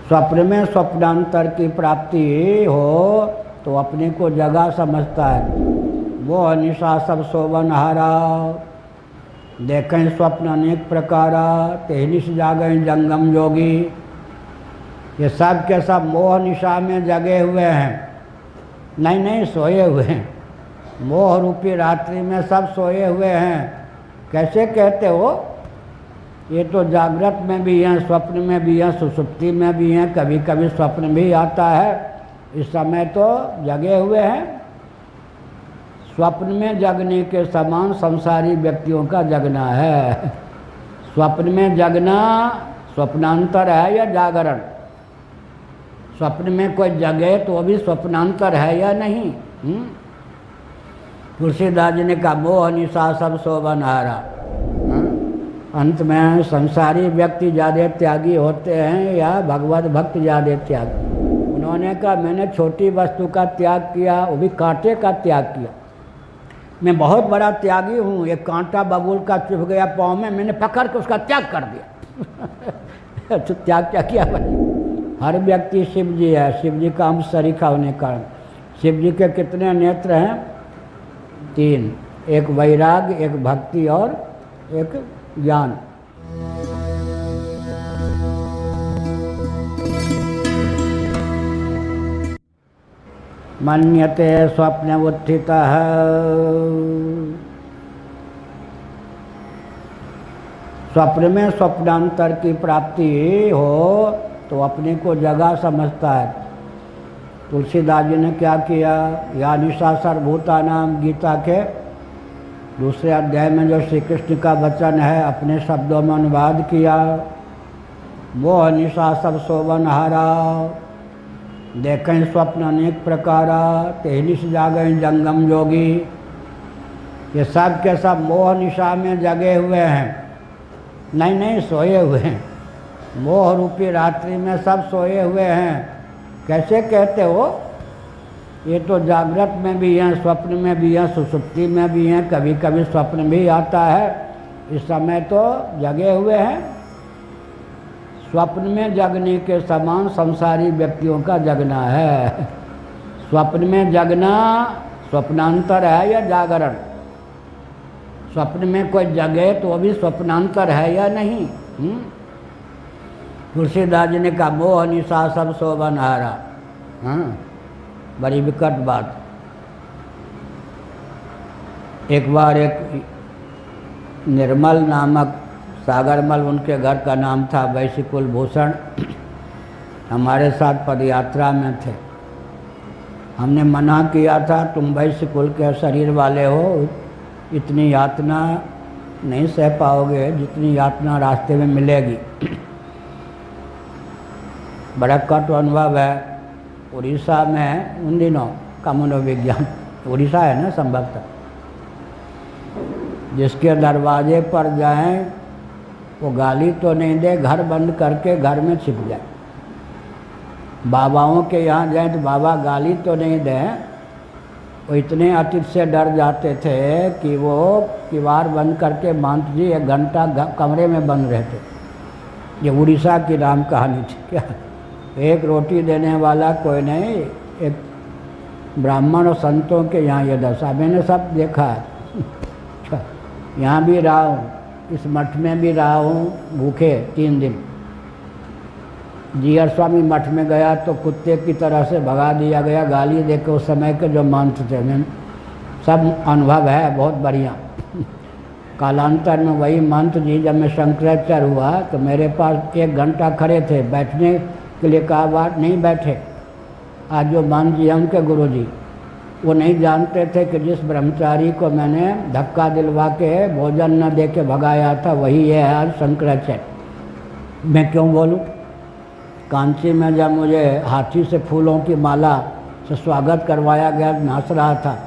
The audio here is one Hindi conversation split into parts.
स्वप्न में स्वप्नांतर की प्राप्ति हो तो अपने को जगह समझता है। वो निशा सब सोवन हारा, देखें स्वप्न अनेक प्रकारा, तेहनिश जागें जंगम जोगी। ये सब के सब मोह निशा में जगे हुए हैं, नहीं सोए हुए हैं। मोह रूपी रात्रि में सब सोए हुए हैं। कैसे कहते हो? ये तो जागृत में भी हैं, स्वप्न में भी हैं, सुषुप्ति में भी हैं, कभी कभी स्वप्न भी आता है। इस समय तो जगे हुए हैं। स्वप्न में जगने के समान संसारी व्यक्तियों का जगना है। स्वप्न में जगना स्वप्नांतर है या जागरण? स्वप्न में कोई जगे तो भी स्वप्नांतर है या नहीं? तुलसीदास जी ने कहा मोह निशा सब सोवन हारा। अंत में संसारी व्यक्ति ज़्यादा त्यागी होते हैं या भगवत भक्त ज़्यादा त्यागी? उन्होंने कहा मैंने छोटी वस्तु का त्याग किया, वो भी कांटे का त्याग किया। मैं बहुत बड़ा त्यागी हूँ, एक कांटा बबूल का चुभ गया पाँव में, मैंने पकड़ के उसका त्याग कर दिया। तो त्याग क्या किया भाई? हर व्यक्ति शिव जी है, शिव जी का अंश सरीखा होने के कारण। शिव जी के कितने नेत्र हैं? 3, एक वैराग, एक भक्ति और एक ज्ञान। मन्यते स्वप्न उत्थितः, स्वप्न में स्वप्नांतर की प्राप्ति हो तो अपने को जगह समझता है। तुलसीदास जी ने क्या किया? या निशा सर्वभूतानाम गीता के दूसरे अध्याय में जो श्री कृष्ण का वचन है अपने शब्दों में अनुवाद किया। मोह निशा सब सोवन हारा, देखें स्वप्न अनेक प्रकारा, तेहनिश जागें जंगम जोगी। ये सब के सब मोह निशा में जगे हुए हैं, नहीं सोए हुए हैं। मोह रूपी रात्रि में सब सोए हुए हैं। कैसे कहते हो? ये तो जागृत में भी हैं, स्वप्न में भी हैं, सुषुप्ति में भी हैं, कभी कभी स्वप्न भी आता है। इस समय तो जगे हुए हैं। स्वप्न में जगने के समान संसारी व्यक्तियों का जगना है। स्वप्न में जगना स्वप्नांतर है या जागरण? स्वप्न में कोई जगे तो भी स्वप्नांतर है या नहीं? तुलसीदास जी ने कहा मोह निशा सब सोवन हारा। बड़ी विकट बात। एक बार एक निर्मल नामक सागरमल उनके घर का नाम था, वैश्य कुलभूषण हमारे साथ पदयात्रा में थे। हमने मना किया था तुम वैश्य कुल के शरीर वाले हो, इतनी यातना नहीं सह पाओगे जितनी यातना रास्ते में मिलेगी। बड़ा कट अनुभव है। उड़ीसा में उन दिनों का मनोविज्ञान, उड़ीसा है ना संभवतः, जिसके दरवाजे पर जाएं वो गाली तो नहीं दे, घर बंद करके घर में छिप जाए। बाबाओं के यहाँ जाएं तो बाबा गाली तो नहीं दें। वो इतने अतीत से डर जाते थे कि वो किवाड़ बंद करके महंत जी 1 घंटा कमरे में बंद रहते। ये उड़ीसा की राम कहानी थी। क्या एक रोटी देने वाला कोई नहीं, एक ब्राह्मण और संतों के यहाँ ये दशा मैंने सब देखा है। यहाँ भी रहा हूँ, इस मठ में भी रहा हूँ भूखे 3 दिन। जीयर स्वामी मठ में गया तो कुत्ते की तरह से भगा दिया गया, गाली देकर। उस समय के जो मंत्र थे, मैंने सब अनुभव है बहुत बढ़िया। कालांतर में वही मंत्र जी जब मैं शंकराचार्य हुआ तो मेरे पास 1 घंटा खड़े थे, बैठने के लिए कहा बात नहीं बैठे। आज जो मान जी हैं उनके गुरु जी, वो नहीं जानते थे कि जिस ब्रह्मचारी को मैंने धक्का दिलवा के भोजन न दे के भगाया था वही है आज शंकराचार्य। मैं क्यों बोलूं? कांची में जब मुझे हाथी से फूलों की माला से स्वागत करवाया गया, नाच रहा था।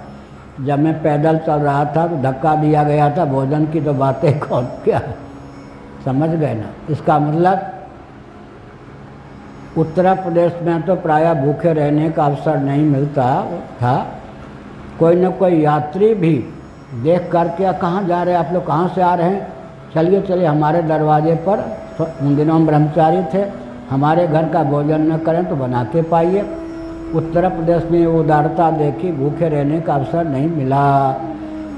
जब मैं पैदल चल रहा था तो धक्का दिया गया था। भोजन की तो बातें कौन क्या समझ गए ना? इसका मतलब उत्तर प्रदेश में तो प्रायः भूखे रहने का अवसर नहीं मिलता था। कोई न कोई यात्री भी देख करके कहाँ जा रहे हैं आप लोग, कहाँ से आ रहे हैं, चलिए चलिए हमारे दरवाजे पर। उन दिनों ब्रह्मचारी थे, हमारे घर का भोजन न करें तो बना के पाइए। उत्तर प्रदेश में उदारता देखी, भूखे रहने का अवसर नहीं मिला।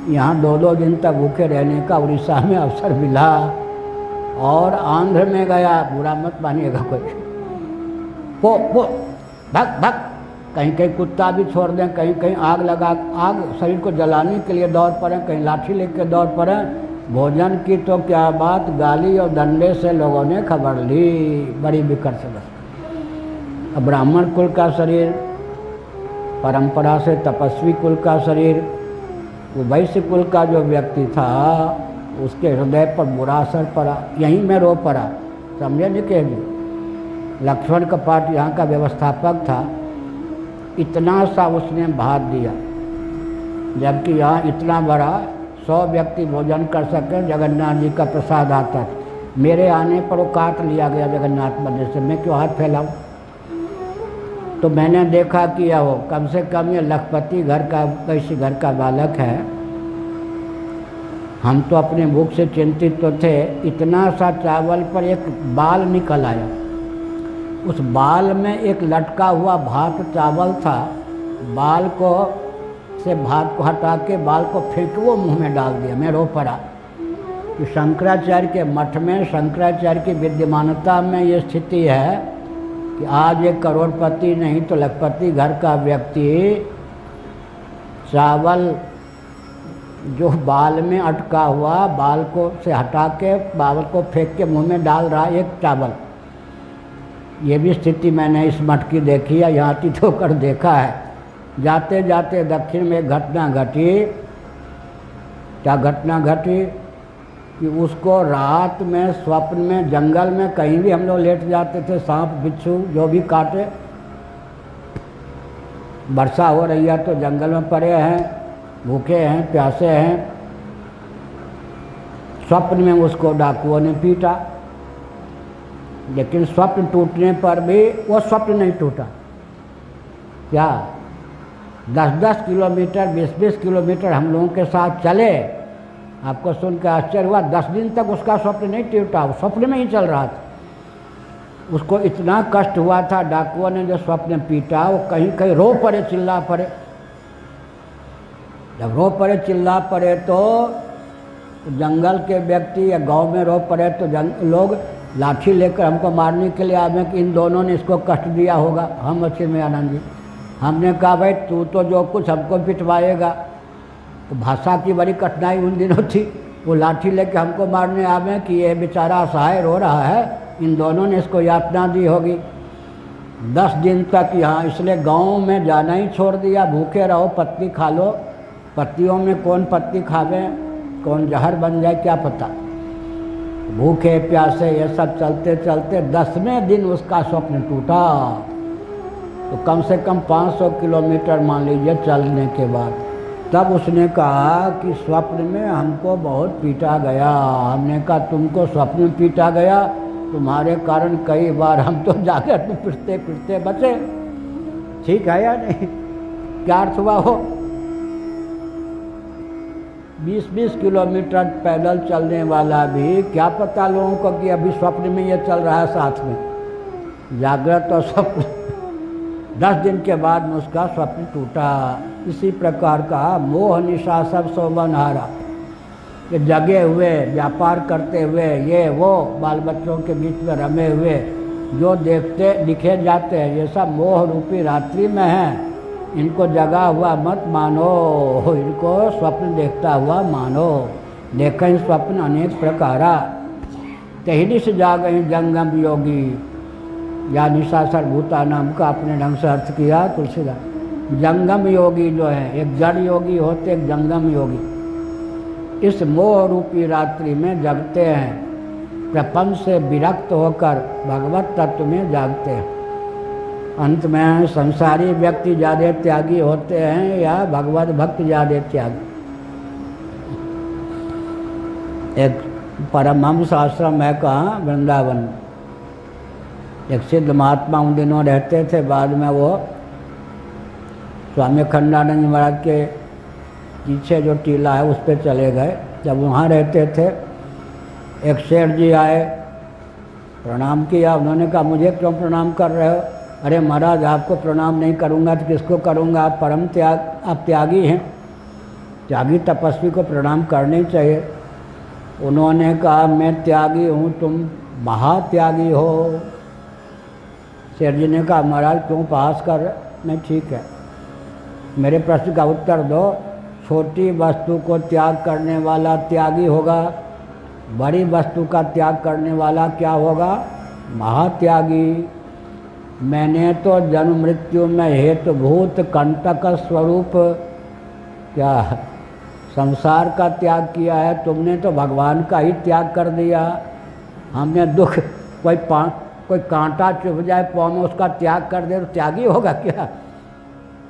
यहाँ 2-2 दिन तक भूखे रहने का उड़ीसा में अवसर मिला। और आंध्र में गया, बुरा मत मानिएगा कोई, पो भग भग, कहीं कहीं कुत्ता भी छोड़ दें, कहीं कहीं आग लगा, आग शरीर को जलाने के लिए दौड़ पड़े, कहीं लाठी लेकर दौड़ पड़े। भोजन की तो क्या बात, गाली और डंडे से लोगों ने खबर ली, बड़ी विकट से बस। अब ब्राह्मण कुल का शरीर, परंपरा से तपस्वी कुल का शरीर, वो वैश्य कुल का जो व्यक्ति था उसके हृदय पर बुरा असर पड़ा। यहीं में रो पड़ा, समझे नहीं कहेंगे। लक्ष्मण कपाट यहाँ का व्यवस्थापक था, इतना सा उसने भात दिया, जबकि यहाँ इतना बड़ा 100 व्यक्ति भोजन कर सके, जगन्नाथ जी का प्रसाद आता था। मेरे आने पर वो काट लिया गया जगन्नाथ मंदिर से, मैं क्यों हाथ फैलाऊं। तो मैंने देखा कि यह वो कम से कम ये लखपति घर का, वैश्य घर का बालक है। हम तो अपने भूख से चिंतित तो थे, इतना सा चावल पर एक बाल निकल आया। उस बाल में एक लटका हुआ भात चावल था। बाल को से भात को हटा के बाल को फेंक वो मुंह में डाल दिया। मैं रो पड़ा कि शंकराचार्य के मठ में, शंकराचार्य की विद्यमानता में ये स्थिति है कि आज एक करोड़पति नहीं तो लखपति घर का व्यक्ति चावल जो बाल में अटका हुआ, बाल को से हटा के बाल को फेंक के मुंह में डाल रहा एक चावल। ये भी स्थिति मैंने इस मठ की देखी है, यहाँ अतीत होकर देखा है। जाते जाते दक्षिण में एक घटना घटी। क्या घटना घटी कि उसको रात में स्वप्न में जंगल में कहीं भी हम लोग लेट जाते थे, सांप बिच्छू जो भी काटे, वर्षा हो रही है तो जंगल में पड़े हैं, भूखे हैं, प्यासे हैं। स्वप्न में उसको डाकुओं ने पीटा, लेकिन स्वप्न टूटने पर भी वो स्वप्न नहीं टूटा। क्या 10-10 किलोमीटर, 20-20 किलोमीटर हम लोगों के साथ चले। आपको सुन के आश्चर्य हुआ, 10 दिन तक उसका स्वप्न नहीं टूटा, वो स्वप्न में ही चल रहा था। उसको इतना कष्ट हुआ था, डाकुओं ने जो स्वप्न पीटा, वो कहीं कहीं रो पड़े, चिल्ला पड़े। जब रो पड़े चिल्ला पड़े तो जंगल के व्यक्ति या गांव में रो पड़े तो लोग लाठी लेकर हमको मारने के लिए आवे कि इन दोनों ने इसको कष्ट दिया होगा। हम अच्छे में आनंद जी, हमने कहा भाई तू तो जो कुछ हमको पिटवाएगा। तो भाषा की बड़ी कठिनाई उन दिनों थी। वो लाठी लेकर हमको मारने आवे कि ये बेचारा असहाय रो रहा है, इन दोनों ने इसको यातना दी होगी। 10 दिन तक यहाँ, इसलिए गाँव में जाना ही छोड़ दिया। भूखे रहो, पत्ती खा लो। पत्तियों में कौन पत्ती खावे, कौन जहर बन जाए क्या पता। भूखे प्यासे ये सब चलते चलते 10वें दिन उसका स्वप्न टूटा। तो कम से कम 500 किलोमीटर मान लीजिए चलने के बाद, तब उसने कहा कि स्वप्न में हमको बहुत पीटा गया। हमने कहा तुमको स्वप्न में पीटा गया, तुम्हारे कारण कई बार हम तो जाकर में पिटते पिटते बचे। ठीक है या नहीं? क्या अर्थ हुआ हो? 20-20 किलोमीटर पैदल चलने वाला भी क्या पता लोगों को कि अभी स्वप्न में ये चल रहा है साथ में। जागृत और स्वप्न 10 दिन के बाद में उसका स्वप्न टूटा। इसी प्रकार का मोह निशा सब सोबन हारा, कि जगे हुए व्यापार करते हुए ये वो बाल बच्चों के बीच में रमे हुए जो देखते दिखे जाते हैं, ये सब मोह रूपी रात्रि में हैं। इनको जगा हुआ मत मानो, इनको स्वप्न देखता हुआ मानो। देखें स्वप्न अनेक प्रकारा, तहिनी से जागे जंगम योगी। या निशा सर्वभूता नाम का अपने ढंग से अर्थ किया तुलसीदास। जंगम योगी जो है, एक जड़ योगी होते, एक जंगम योगी। इस मोह रूपी रात्रि में जगते हैं, प्रपंच से विरक्त होकर भगवत तत्व में जागते हैं। अंत में संसारी व्यक्ति ज़्यादा त्यागी होते हैं या भगवत भक्त ज़्यादा त्यागी। एक परमहंस आश्रम है कहाँ, वृंदावन। एक सिद्ध महात्मा उन दिनों रहते थे, बाद में वो स्वामी खंडानंद महाराज के पीछे जो टीला है उस पर चले गए। जब वहाँ रहते थे, एक सेठ जी आए, प्रणाम किया। उन्होंने कहा मुझे क्यों प्रणाम कर रहे हो? अरे महाराज आपको प्रणाम नहीं करूँगा तो किसको करूँगा? आप परम आप त्यागी हैं, त्यागी तपस्वी को प्रणाम करनी चाहिए। उन्होंने कहा मैं त्यागी हूँ, तुम महात्यागी हो। शेर जी ने कहा महाराज क्यों पास कर रहे? नहीं ठीक है, मेरे प्रश्न का उत्तर दो। छोटी वस्तु को त्याग करने वाला त्यागी होगा, बड़ी वस्तु का त्याग करने वाला क्या होगा? महात्यागी। मैंने तो जन्म मृत्यु में हेतुभूत कंटक स्वरूप क्या संसार का त्याग किया है, तुमने तो भगवान का ही त्याग कर दिया। हमने दुख कोई कांटा चुभ जाए पाँव में उसका त्याग कर दे तो त्यागी होगा क्या?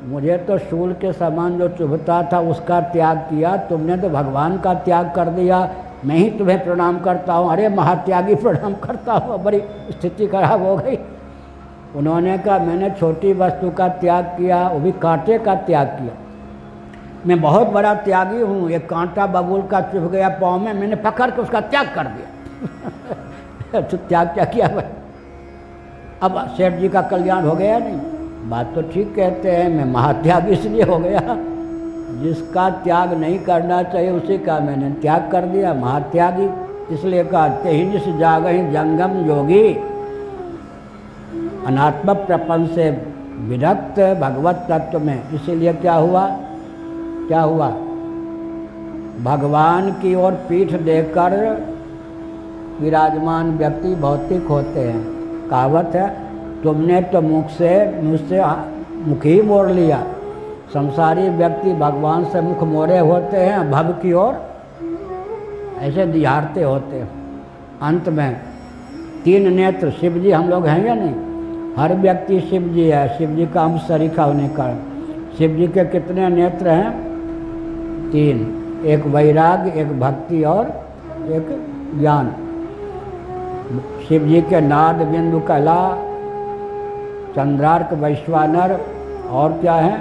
मुझे तो शूल के समान जो चुभता था उसका त्याग किया, तुमने तो भगवान का त्याग कर दिया। मैं ही तुम्हें प्रणाम करता हूँ। अरे महात्यागी प्रणाम करता हूँ, बड़ी स्थिति खराब हो गई। उन्होंने कहा मैंने छोटी वस्तु का त्याग किया, वो भी कांटे का त्याग किया। मैं बहुत बड़ा त्यागी हूँ, एक कांटा बबूल का चुभ गया पाँव में, मैंने पकड़ के उसका त्याग कर दिया। तो त्याग क्या किया भाई? अब सेठ जी का कल्याण हो गया नहीं? बात तो ठीक कहते हैं, मैं महात्यागी इसलिए हो गया, जिसका त्याग नहीं करना चाहिए उसी का मैंने त्याग कर दिया, महात्यागी। इसलिए कहते ही जिस जागहि जंगम योगी, अनात्म प्रपंच से विरक्त भगवत तत्व में। इसीलिए क्या हुआ? भगवान की ओर पीठ देकर विराजमान व्यक्ति भौतिक होते हैं। कहावत है तुमने तो मुझसे मुख ही मोड़ लिया। संसारी व्यक्ति भगवान से मुख मोड़े होते हैं, भव की ओर ऐसे दिहारते होते हैं। अंत में 3 नेत्र शिव जी हम लोग हैं या नहीं? हर व्यक्ति शिव जी है, शिव जी का अंश सरीखा होने का। शिव जी के कितने नेत्र हैं? 3, एक वैराग्य, एक भक्ति और एक ज्ञान। शिव जी के नाद बिंदु कला, चंद्रार्क, वैश्वानर और क्या है?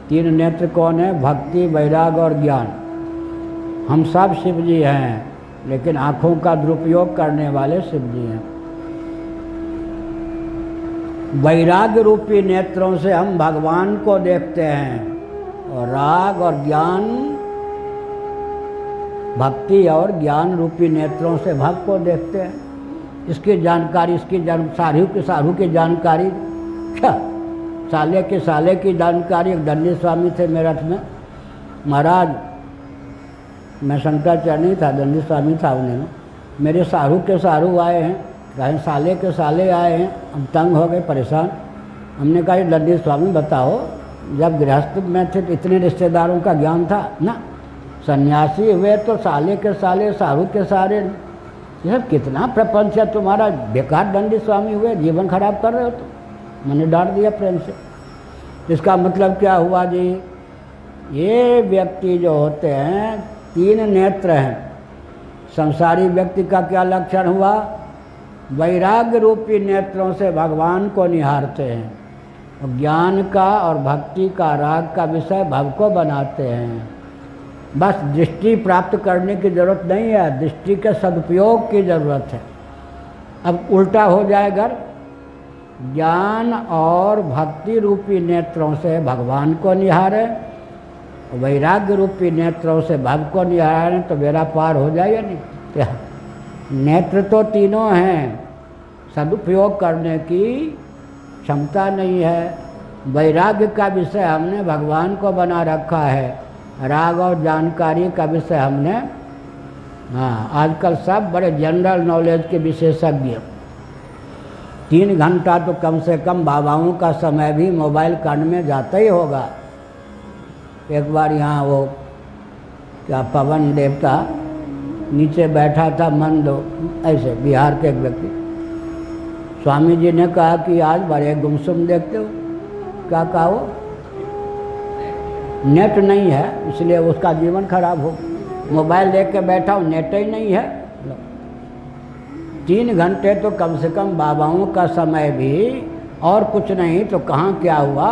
3 नेत्र कौन है? भक्ति, वैराग और ज्ञान। हम सब शिव जी हैं, लेकिन आँखों का दुरुपयोग करने वाले शिव जी हैं। वैराग्य रूपी नेत्रों से हम भगवान को देखते हैं, और राग और ज्ञान, भक्ति और ज्ञान रूपी नेत्रों से भक्त को देखते हैं। इसकी जानकारी, साधु की जानकारी क्या? साले के साले की जानकारी। एक दंडी स्वामी थे मेरठ में, महाराज मैं शंकराचार्य था, दंडी स्वामी था उन्हें। मेरे साधु के साधु आए हैं, कहीं साले के साले आए हैं, हम तंग हो गए, परेशान। हमने कहा ये दंडी स्वामी बताओ, जब गृहस्थ में थे तो इतने रिश्तेदारों का ज्ञान था ना, सन्यासी हुए तो साले के साले, साधु के सारे, ये सब कितना प्रपंच है तुम्हारा, बेकार दंडी स्वामी हुए, जीवन खराब कर रहे हो। तो मैंने डांट दिया प्रेम से। इसका मतलब क्या हुआ जी? ये व्यक्ति जो होते हैं 3 नेत्र हैं। संसारी व्यक्ति का क्या लक्षण हुआ? वैराग्य रूपी नेत्रों से भगवान को निहारते हैं, और ज्ञान का और भक्ति का, राग का विषय भव को बनाते हैं। बस दृष्टि प्राप्त करने की जरूरत नहीं है, दृष्टि के सदुपयोग की जरूरत है। अब उल्टा हो जाए, अगर ज्ञान और भक्ति रूपी नेत्रों से भगवान को निहारे, वैराग्य रूपी नेत्रों से भव को निहारे, तो बेड़ा पार हो जाए या नहीं? क्या नेत्र तो तीनों हैं, सदुपयोग करने की क्षमता नहीं है। वैराग्य का विषय हमने भगवान को बना रखा है, राग और जानकारी का विषय हमने, आजकल सब बड़े जनरल नॉलेज के विशेषज्ञ। 3 घंटा तो कम से कम बाबाओं का समय भी मोबाइल कान में जाता ही होगा। एक बार यहाँ वो क्या पवन देवता नीचे बैठा था, मंद ऐसे, बिहार के एक व्यक्ति। स्वामी जी ने कहा कि आज बड़े गुमसुम देखते हो। क्या कहा? वो नेट नहीं है, इसलिए उसका जीवन खराब हो। मोबाइल देख के बैठा हूँ, नेट ही नहीं है। 3 घंटे तो कम से कम बाबाओं का समय भी, और कुछ नहीं तो कहाँ क्या हुआ,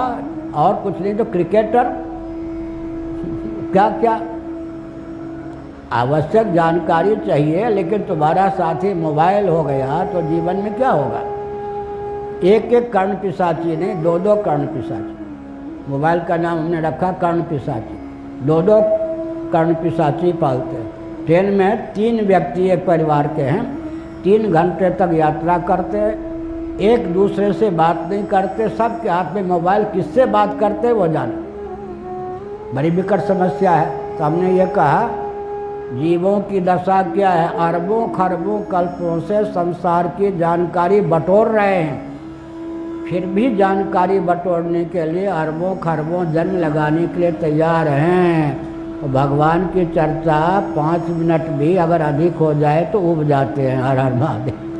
और कुछ नहीं तो क्रिकेटर क्या क्या। आवश्यक जानकारी चाहिए, लेकिन तुम्हारा साथी मोबाइल हो गया तो जीवन में क्या होगा? एक एक कर्ण पिशाची नहीं, दो दो कर्ण पिशाची। मोबाइल का नाम हमने रखा कर्ण पिशाची, दो दो कर्ण पिशाची पालते हैं। ट्रेन में 3 व्यक्ति एक परिवार के हैं, 3 घंटे तक यात्रा करते, एक दूसरे से बात नहीं करते, सबके हाथ में मोबाइल, किससे बात करते वो जाने। बड़ी विकट समस्या है। तो हमने ये कहा जीवों की दशा क्या है, अरबों खरबों कल्पों से संसार की जानकारी बटोर रहे हैं, फिर भी जानकारी बटोरने के लिए अरबों खरबों जन्म लगाने के लिए तैयार हैं। तो भगवान की चर्चा 5 मिनट भी अगर अधिक हो जाए तो उब जाते हैं। हर हर महादेव।